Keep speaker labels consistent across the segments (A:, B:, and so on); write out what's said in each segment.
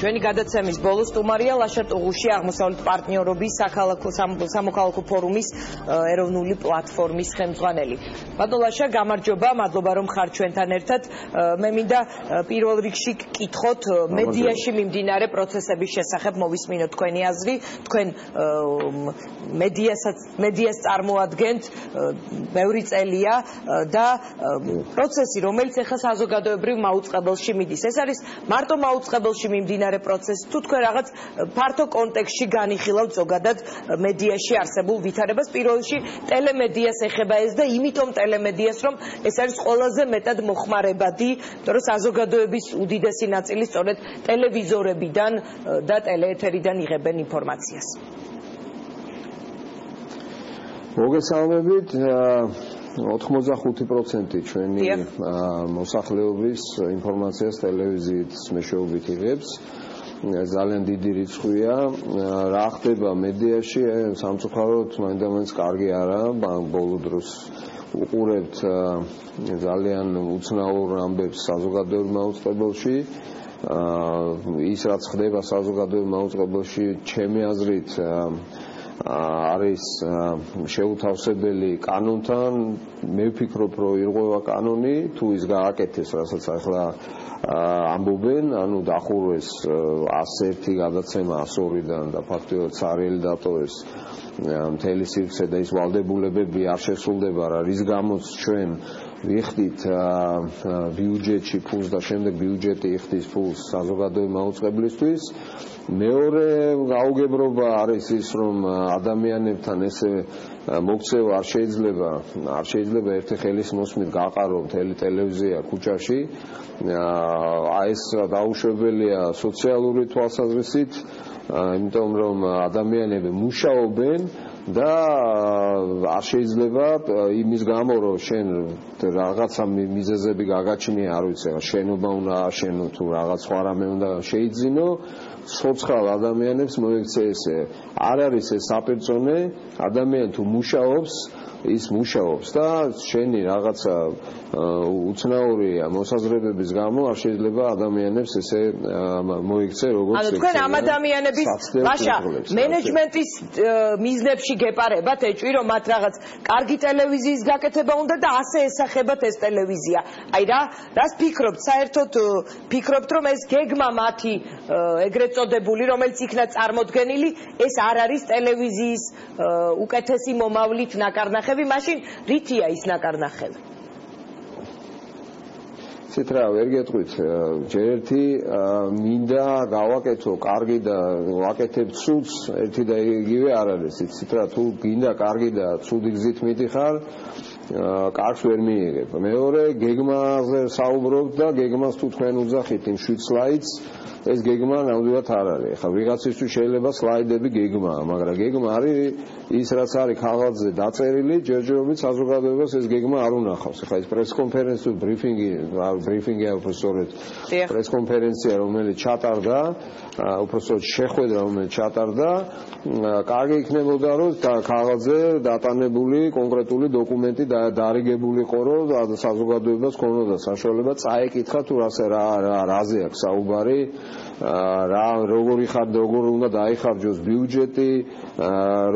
A: ჩვენი გადაცემის ბოლოს სტუმარია ლაშა ტუღუში აღმოსავლეთ პარტნიორობის სამოქალაქო ფორუმის ეროვნული პლატფორმის ხელმძღვანელი. ბატონ ლაშა, გამარჯობა, მადლობა რომ ხარ ჩვენთან ერთად. მე მინდა პირველ რიგში გკითხოთ მედიაში მიმდინარე პროცესების შესახებ მოვისმინოთ თქვენი აზრი. თქვენ მედიას წარმოადგენთ ბევრი წელია და პროცესი, რომელიც ახლა საზოგადოებრივ მაუწყებელში მიდის. ეს არის მარტო მაუწყებელში მიმდინარე პროცესი, თუ თქვენ რაღაც ფართო კონტექსტში განიხილავთ ზოგადად მედიაში არსებულ ვითარებას, პირველ რიგში ტელემედიას ეხება ეს და იმიტომ ტელემედიას, რომ ეს არის ყველაზე მეტად მოხმარებადი, იმიტომ რომ საზოგადოების უდიდესი ნაწილი სწორედ ტელევიზორებიდან და ტელეეთერიდან იღებენ ინფორმაციას.
B: მოგესალმებით. 85% ჩვენი მოსახლეობის ინფორმაციას ტელევიზიით მეშვეობით იღებს. ძალიან დიდი რიცხვია. რა ხდება მედიაში, სამწუხაროდ მაინდამაინც კარგი არაა. ბოლო დროს უყურებთ ძალიან უცნაურ ამბებს საზოგადოებრივ მაუწყებელში. ის რაც ხდება საზოგადოებრივ მაუწყებელში, ჩემი აზრით არის შეუთავსებელი კანონთან. მე ვფიქრობ, რომ ირღვევა კანონი, თუ ის გააკეთეს, რასაც ახლა ამბობენ, ანუ დახურვეს 101 გადაცემა 102-დან და ფაქტობრივად სარიელი დატოვეს მთელი სივრცე და ის ვალდებულებები არ შესრულდება, რის გამოც ჩვენ ვიხდით ბიუჯეტში ფულს და შემდეგ ბიუჯეტი იხდის ფულს საზოგადოებრივ მაუწყებლისთვის. მეორე გაუგებრობა არის ის, რომ ადამიანებთან ესე მოქცევა არ შეიძლება ერთი ხელის მოსმით გაყარო მთელი ტელევიზია ქუჩაში. ეს დაუშვებელია სოციალური თვალსაზრისით, იმიტომ რომ ადამიანები მუშაობენ და არ შეიძლება იმის გამო, რომ შენ რაღაცა მიზეზები გაგაჩნია, არ ვიცი, შენობა უნდა აშენო თუ რაღაც სხვა რამე უნდა შეიძინო, ცოცხალ ადამიანებს მოექცე ესე. არ არის ეს საპირწონე, ადამიანი თუ მუშაობს, ის მუშაობს და შენი რაღაცა უცნაური მოსაზრებების გამო არ შეიძლება ადამიანებს ესე მოიქცე როგორც
A: ანუ თქვენ ამ ადამიანების ლაშა მენეჯმენტის მიზნებში გეპარებათ ეჭვი, რომ მათ რაღაც კარგი ტელევიზიის გაკეთება უნდა და ასე ესახებათ ეს ტელევიზია. აი რას ფიქრობთ, საერთოდ ფიქრობთ, რომ ეს გეგმა მათი ეგრეთ წოდებული, რომელიც იქნა წარმოდგენილი, ეს არ არის ტელევიზიის უკეთესი მომავლით ნაკარნახევი, მაშინ რითია ის ნაკარნახევი?
B: ცითრა ვერ გეტყვით, ჯერ ერთი მინდა გავაკეთო კარგი და ვაკეთებ ცუდს, ერთი და იგივე არ არის. ცითრა თუ გინდა კარგი და ცუდი გზით მიდიხარ, კარგს ვერ მიიღებ. მეორე გეგმაზე საუბრობთ და გეგმას თუ თქვენ უძახით იმ 7 სლაიდს, ეს გეგმა ნამდვილად არ არის. ახლა ვიღაცისთვის შეიძლება სლაიდები გეგმაა, მაგრამ გეგმა არის ის, რაც არის ქაღალდზე დაწერილი, ჯერჯერობით საზოგადოებას ეს გეგმა არ უნახავს. ახლა ეს პრესკონფერენცია, ბრიფინგი უბრალოდ პრესკონფერენცია, რომელიც ჩატარდა, უბრალოდ შეხვედრა, რომელიც ჩატარდა, კარგი იქნებოდა, რომ ქაღალდზე დატანებული კონკრეტული დოკუმენტი დარიგებულიყო, რომ საზოგადოებას ქონოდა საშუალება წაეკითხა თუ რაზე აქვს საუბარი, როგორი უნდა დაიხარჯოს ბიუჯეტი,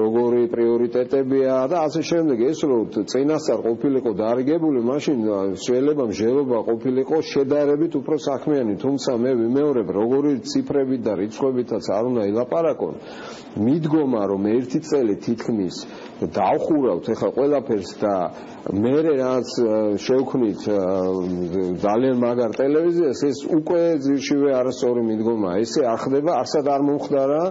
B: როგორი პრიორიტეტებია და ასე შემდეგ. ეს რომ წინასწარ ყოფილიყო დარიგებული, მაშინ შეიძლება მსჯელობა ყოფილიყო შედარებით უფრო საქმიანი, თუმცა მე ვიმეორებ, როგორი ციფრებით და რიცხვებითაც არ უნდა ილაპარაკონ. მიდგომა, რომ ერთი წელი თითქმის დავხურავთ ახლა ყველაფერს და მე რაც შევქმნით ძალიან მაგარ ტელევიზიას, ეს უკვე ძირშივე არასწორი მიდგომაა. ესე არ ხდება, არსად არ მომხდარა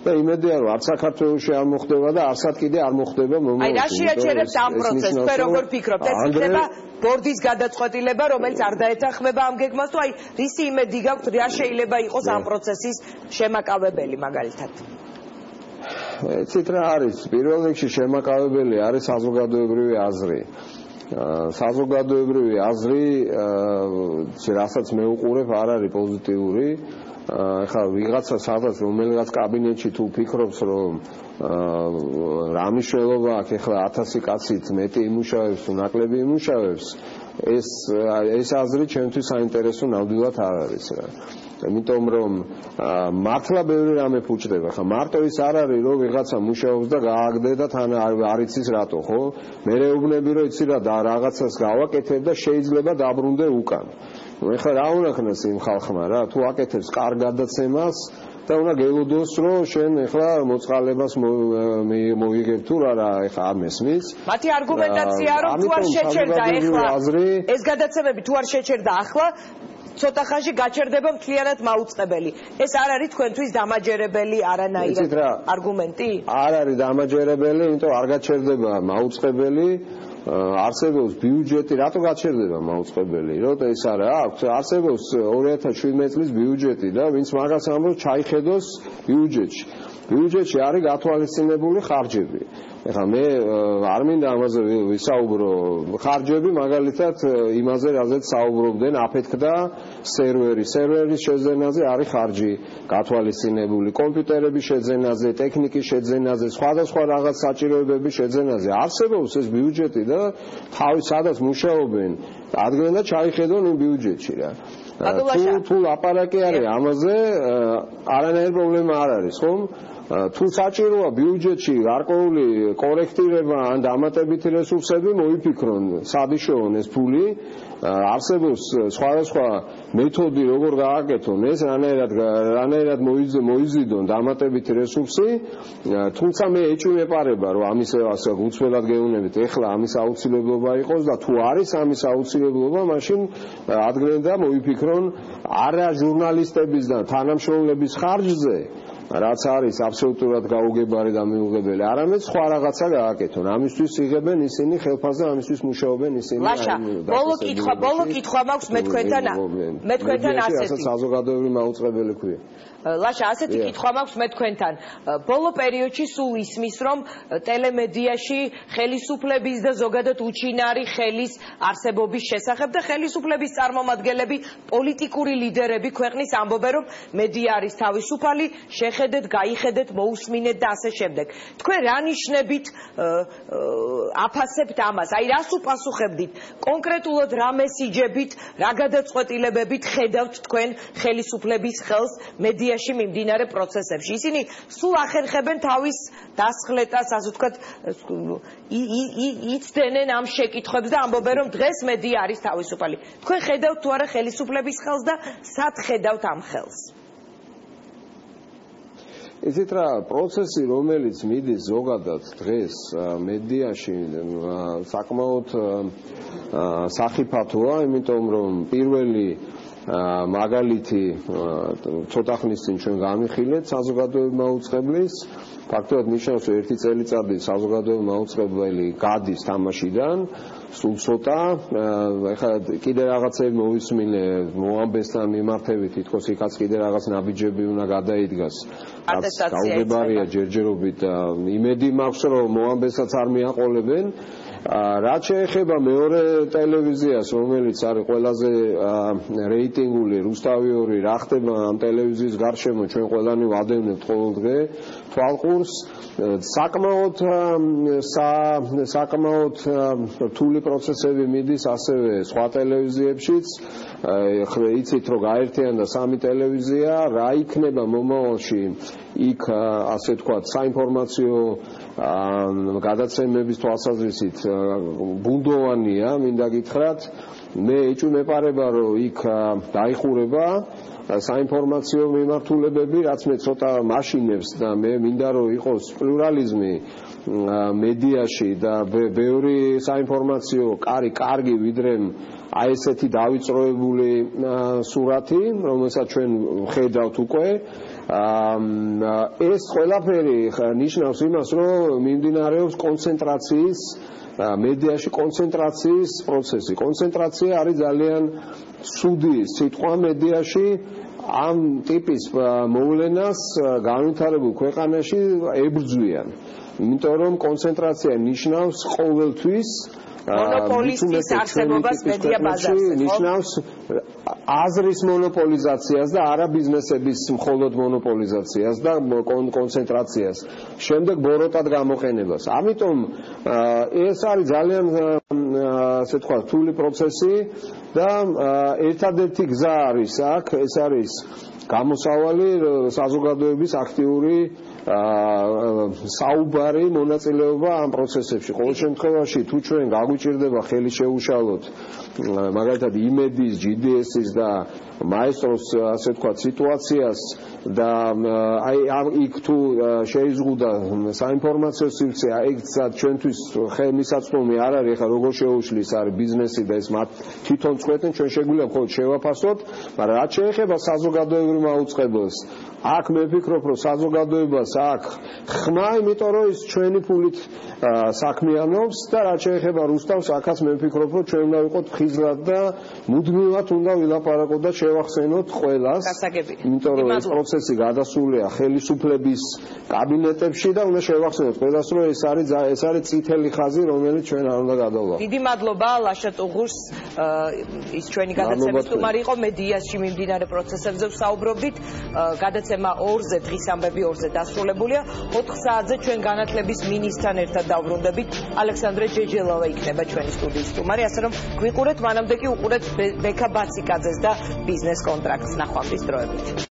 B: და იმედია, რომ არც საქართველოში არ მოხდება და არცად კიდე არ მოხდება მომავალში.
A: აი, რა შეაჩერებთ ამ პროცესს? თქვენ როგორ ფიქრობთ? ეს იქნება ბორდის გადაწყვეტილება, რომელიც არ დაეთანხმება ამ გეგმას, თუ აი, რისი იმედი გაქვთ, რა შეიძლება იყოს ამ პროცესის შემაკავებელი მაგალითად?
B: ეცით რა არის, პირველ რიგში შემაკავებელი არის საზოგადოებრივი აზრი. საზოგადოებრივი აზრი, რასაც მე უყურებ, არ არის პოზიტიური. ახლა ვიღაცა სადაც რომელიღაც კაბინეტში თუ ფიქრობს, რომ რა მნიშვნელობა აქვს ახლა 1000 კაცით მეტი იმუშავებს თუ ნაკლები იმუშავებს, ეს აზრი ჩემთვის საინტერესო ნამდვილად არ არის რა. იმიტომ რომ მართლა ბევრი რამე ფუჭდება. ხა მარტო ის არ არის რომ ვიღაცა მუშაობს და გააგდე და თან არ იცის რატო, ხო? მე რეუბნები რომ იცი რა და რაღაცას გავაკეთებ და შეიძლება დაბრუნდე უკან. ეხლა რა უნდა ხნას იმ ხალხმა რა, თუ აკეთებს კარგ გადაცემას და უნდა გელოდოს რომ შენ ეხლა მოწყალებას მოიგებ თუ რა ეხლა არ მესმის.
A: მათი არგუმენტაცია რომ თუ არ შეჩერდა ეხლა ეს გადაცემები თუ არ შეჩერდა ახლა ცოტა ხანში გაჩერდება მთლიანად მაუწყებელი. ეს არ არის თქვენთვის დამაჯერებელი არანაირად არგუმენტი? არ
B: არის დამაჯერებელი, იმიტომ არ გაჩერდება მაუწყებელი. არსებობს ბიუჯეტი, რატო გაჩერდება მაუწყებელი? როდა ეს არა აქვს, არსებობს 2017 წლის ბიუჯეტი და ვინც მაგას ამბობს, ჩაიხედოს ბიუჯეტში. ბიუჯეტში არის გათვალისწინებული ხარჯები. ეხლა მე არ მინდა ამაზე ვისაუბრო, ხარჯები მაგალითად იმაზე, რაზეც საუბრობდნენ, აფეთქდა სერვერის შეძენაზე არის ხარჯი გათვალისწინებული, კომპიუტერების შეძენაზე, ტექნიკის შეძენაზე, სხვადასხვა რაღაც საჭიროებების შეძენაზე. არსებობს ეს ბიუჯეტი და თავის სადაც მუშაობენ, ადგენენ და ჩაიხედონ იმ ბიუჯეტში რა. თუ ლაპარაკი არის ამაზე, არანაირი პრობლემა არ არის, ხომ? თუ საჭიროა ბიუჯეტში გარკვეული კორექტირება ან დამატებითი რესურსები მოიფიქრონ, სად იშოვონ ეს ფული, არსებობს სხვადასხვა მეთოდი როგორ გააკეთონ ეს, რანაირად მოიზიდონ დამატებითი რესურსი, თუმცა მე ეჭვმეპარება რომ ამის უცვლელად გეუბნებით, ეხლა ამის აუცილებლობა იყოს და თუ არის ამის აუცილებლობა, მაშინ ადგენენ და მოიფიქრონ არა ჟურნალისტების და თანამშრომლების ხარჯზე, რაც არის აბსოლუტურად გაუგებარი და მიუღებელი, არამედ სხვა რაღაცა გააკეთონ. ამისთვის იღებენ ისინი ხელფასზე, ამისთვის მუშაობენ ისინი.
A: ლაშა, ბოლო კითხვა მაქვს მე თქვენთან ასეთი.
B: საზოგადოებრივი მაუწყებელი ქვია.
A: ლაშა, ასეთი კითხვა მაქვს მე თქვენთან. ბოლო პერიოდში სულ ისმის, რომ ტელემედიაში ხელისუფლების და ზოგადად უჩინარი ხელის არსებობის შესახებ და ხელისუფლების წარმომადგენლები, პოლიტიკური ლიდერები ქვეყნის ამბობენ, რომ მედია არის თავისუფალი, შეხედეთ, გაიხედეთ, მოусმინეთ და ასე შემდეგ. თქვენ რა ნიშნებით აფასებთ ამას? აი რას უპასუხებდით? კონკრეტულად რა მესიჯებით, რა გადაწყვეტილებებით ხედავთ თქვენ ხელისუფლების ხელს მედიაში მიმდინარე პროცესებში? ისინი სულ ახერხებენ თავის დასხლეტას, ასე ვთქვათ, იცდენენ ამ შეკითხვებს და ამბობენ, რომ დღეს მედია არის თავისუფალი. თქვენ ხედავთ თუ არა ხელისუფლების ხელს და სად ხედავთ ამ ხელს?
B: იცით რა, პროცესი რომელიც მიდის ზოგადად დღეს მედიაში საკმაოდ სახიფათოა, იმიტომ რომ პირველი მაგალითი ცოტა ხნის წინ ჩვენ გამიხილეთ საზოგადოებრივ მაუწყებლის, ფაქტობრივად ნიშნავს რომ ერთი წელიწადი საზოგადოებრივ მაუწყებელი გადის თამაშიდან, სულ ცოტა, ეხლა კიდე რაღაცები მოვისმინე მოამბესთან მიმართებით, თითქოს იქაც კიდე რაღაც ნაბიჯები უნდა გადაიდგას. გაუგებარია ჯერჯერობით და იმედი მაქვს რომ მოამბესაც არ მიაყოლებენ. რაც შეეხება მეორე ტელევიზიას, რომელიც არის ყველაზე რეიტინგული, რუსთავი 2, რა ხდება ამ ტელევიზიის გარშემო, ჩვენ ყველანი ვადევნებთ ყოველდღე თვალყურს, საკმაოდ რთული პროცესები მიდის ასევე სხვა ტელევიზიებშიც. იცით რომ გაერთიანდა 3 ტელევიზია, რა იქნება მომავალში იქ ასე ვთქვათ საინფორმაციო გადაცემების თვალსაზრისით ბუნდოვანია, მინდა გითხრათ, მე ეჭვმეპარება რომ იქ დაიხურება საინფორმაციო მიმართულებები, რაც მე ცოტა მაშინებს და მე მინდა რომ იყოს პლურალიზმი მედიაში და ბევრი საინფორმაციო კარგი ვიდრე აი ესეთი დავიწროებული სურათი, რომელსაც ჩვენ ხედავთ უკვე. ეს ყველაფერი ნიშნავს იმას, რომ მიმდინარეობს კონცენტრაციის მედიაში კონცენტრაციის პროცესი. კონცენტრაცია არის ძალიან ცუდი სიტყვა მედიაში. ამ ტიპის მოვლენას განვითარებულ ქვეყანაში ებრძვიან. იმიტომ რომ კონცენტრაცია ნიშნავს ყოველთვის
A: მონოპოლისტის არსებობას მედია ბაზარზე.
B: ნიშნავს აზრის მონოპოლიზაციას და არა ბიზნესების მხოლოდ მონოპოლიზაციას და კონცენტრაციას. შემდეგ ბოროტად გამოყენებას. ამიტომ ეს არის ძალიან ასე თქვა რთული პროცესი და ერთადერთი გზა არის აქ, ეს არის გამოსავალი საზოგადოების აქტიური საუბარი მონაწილეობა ამ პროცესებში. ყოველ შემთხვევაში თუ ჩვენ გაგვიჭირდება ხელი შეუშალოთ მაგალითად იმედის, GDS-ის და მაესტროს ასე ვთქვათ სიტუაციას და აი იქ თუ შეიზღუდა საინფორმაციო სივრცე, აი ჩვენთვის ხელმისაწვდომი არ არის ხა როგორ შეუშლის არის ბიზნესი და ეს მათ თვითონ წყვეტენ, ჩვენ შეგვიძლია მხოლოდ შევაფასოთ, მაგრამ რაც შეეხება საზოგადოებრივ მაუწყებელს, აქ მე ვფიქრობ, რომ საზოგადოებას აქ ხმა, იმიტომ რომ ის ჩვენი ფულით საქმიანობს და რაც შეეხება რუსთავს, აქაც მე ვფიქრობ, რომ ჩვენ უნდა ვიყოთ ხიზლად და მუდმივად უნდა ვილაპარაკოთ და შევახსენოთ ყველას. იმიტომ რომ ეს პროცესი გადასულია ხელისუფლების კაბინეტებში და უნდა შევახსენოთ ყველას, რომ ეს არის წითელი ხაზი, რომელიც ჩვენ არ უნდა გადავვალოთ.
A: დიდი მადლობა ლაშა ტუღურს, ის ჩვენი გადაცემის სტუმარი იყო, მედიაში მიმდინარე პროცესებზე ვსაუბრობდით. გადაცემა 2-ზე, დღის ამბები 2-ზე დასრულებულია. 4 საათზე ჩვენ განათლების მინისტრთან ერთად დავბრუნდებით. ალექსანდრე ჯეჯელავა იქნება ჩვენი სტუდიის სტუმარი, ასე რომ გვიყურეთ, მანამდე კი უყურეთ ბექა ბაციკაძეს და ბიზნეს კონტრაქტს. ნახვამდის დროებით.